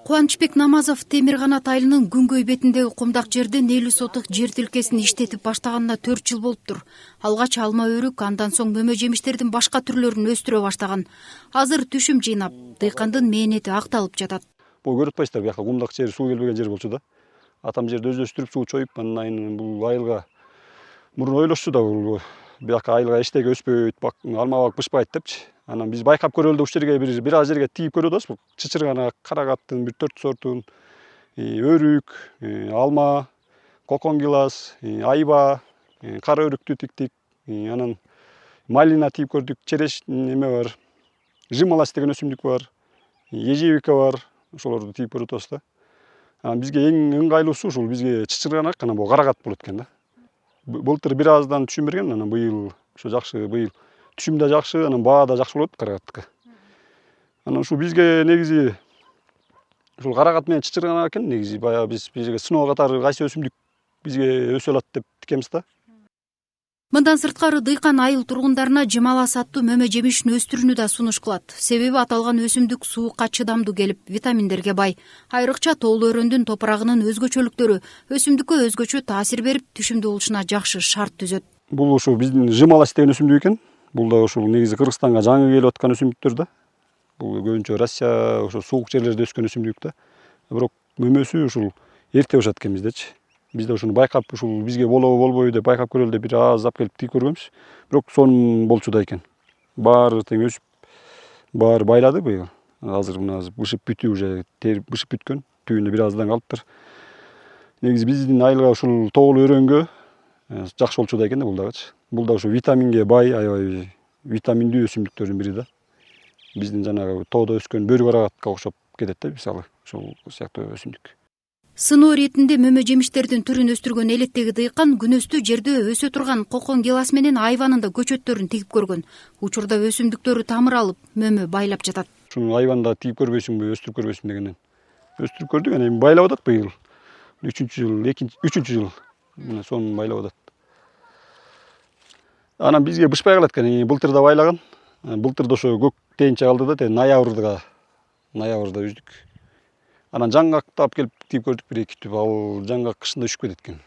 Кубанычбек Намазов Темир Канат айылынын күнгөй бетиндеги кумдак жерден 50 сотук жер тилкесин иштетип баштаганына 4 жыл болуптур. Алгач алма өрүк, андан соң мөмө жемиштердин башка түрлөрүн өстүрө баштаган. Азыр түшүм жыйнап, дыйкандын мээнети акталып жатат. Бул көрүп атпайсыздар, бияка кумдак жер, суу келбеген жер болчу да. Атам жерди өздөштүрүп суу чоюп, андан бул айылга мурун ойлошчу да, бул бияка айылга эчтеге өспөйт, алма бак бышпайт депчи. Анан биз байкап көрөлү деп ушул жерге бир аз жерге тигип көрүп атабыз. Бул чычыргана, карагаттын бир 4 сортун, өрүк, алма, коконгилас, айба, кара өрүктү тиктик, анан малина тигип көрдүк, череш неме бар, жималас деген өсүмдүк бар, ежевика бар, ошолорду тигип көрүп атабыз да. Анан бизге эң ыңгайлуусу ушул бизге чычырганак, анан бул карагат болот экен да. Былтыр бир аздан түшүм берген, анан быйыл ошо жакшы, быйыл түшүм да жакшы, анан баа да жакшы болот карагаттыкы. Анан ушул бизге негизи ушул карагат менен чычырганак экен, негизи баягы биз бул жерге сыноо катары кайсы өсүмдүк бизге өсө алат деп тикебиз да. Мындан сырткары дыйкан айыл тургундарына жималас аттуу мөмө жемишин өстүрүүнү да сунуш кылат. Себеби аталган өсүмдүк суукка чыдамдуу келип, витаминдерге бай. Айрыкча тоолуу өрөөндүн топурагынын өзгөчөлүктөрү өсүмдүккө өзгөчө таасир берип, түшүмдүү болушуна жакшы шарт түзөт. Бул ушул биздин жималас деген өсүмдүк экен. Бул да ушул негизи Кыргызстанга жаңы келип аткан өсүмдүктөр да. Бул көбүнчө Россия ошо суук жерлерде өскөн өсүмдүк да. Бирок мөмөсү ушул эрте башат экен биздечи. Бизде ушуну байкап, ушул бизге болобу болбойбу деп байкап көрөлү деп бир аз алып келип тигип көргөнбүз. Бирок сонун болчу да экен. Баары тең өсүп, баары байлады быйыл. Азыр мына бышып бүтүү уже тери бышып бүткөн. Түбүндө бир аздан калыптыр. Негизи биздин айылга ушул тоолуу өрөнгө жакшы болчу да экен да бул дагычы. Бул да ушу витаминге бай, аябай витаминдүү өсүмдүктөрдүн бири да. Биздин жанагы тоодо өскөн бөрү карагатка окшоп кетет да мисалы. Ушул сыяктуу өсүмдүк. Сыноо иретинде мөмө жемиштердин түрүн өстүргөн элеттеги дыйкан күнөстүү жерде өсө турган коконгилас менен айбанын да көчөттөрүн тигип көргөн. Учурда өсүмдүктөрү тамыр алып, мөмө байлап жатат. Ушуну айбанда тигип көрбөйсүңбү, өстүрүп көрбөйсүң дегенден. Өстүрүп көрдүк, анан байлап атат быйыл. 3-жыл жыл. Мына сонун байлап атат. Анан бизге бышпай калат экен. Былтыр да байлаган. Былтыр да ошо көк тейинче калды да, ноябрда үздүк. Анан жаңгакты алып келип тигип көрдүк, бир 2 түп. Ал жаңгак кышында үшүп кетет экен.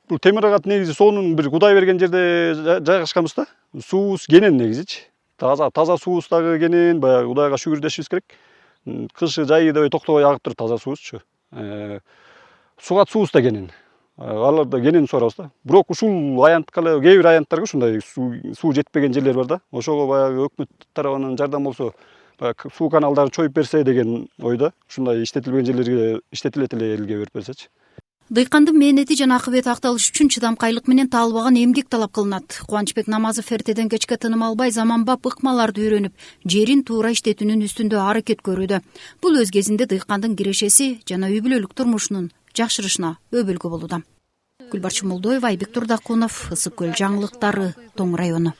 Бул темир кагат негизи сонун бир Кудай берген жерде жайгашканбыз да. Суубуз кенен негизичи. Таза суубуз дагы кенен, баягы Кудайга шүгүрдөшүбүз керек. Кышы жайы дебей токтобой агып туруп таза суубузчу. Сугат суубуз да кенен. Алар да кенен сугарабыз да. Бирок ушул аянтка эле кээ бир аянттарга ушундай суу жетпеген жерлер бар да. Ошого баягы өкмөт тарабынан жардам болсо, суу каналдарын чоюп берсе деген ойдо. Ушундай иштетилбеген жерлерге иштетилет эле элге берип берсечи. Дыйкандын мээнети жана акыбети акталыш үчүн чыдамкайлык менен таалбаган эмгек талап кылынат. Кубанычбек Намазов эртеден кечке тыным албай заманбап ыкмаларды үйрөнүп, жерин туура иштетүүнүн үстүндө аракет көрүүдө. Бул өз кезинде дыйкандын кирешеси жана үй бүлөлүк турмушунун жакшырышына өбөлгө болууда. Гүлбарчын Молдоева, Айбек Турдакунов, Ысык көл жаңылыктары, Тоң району.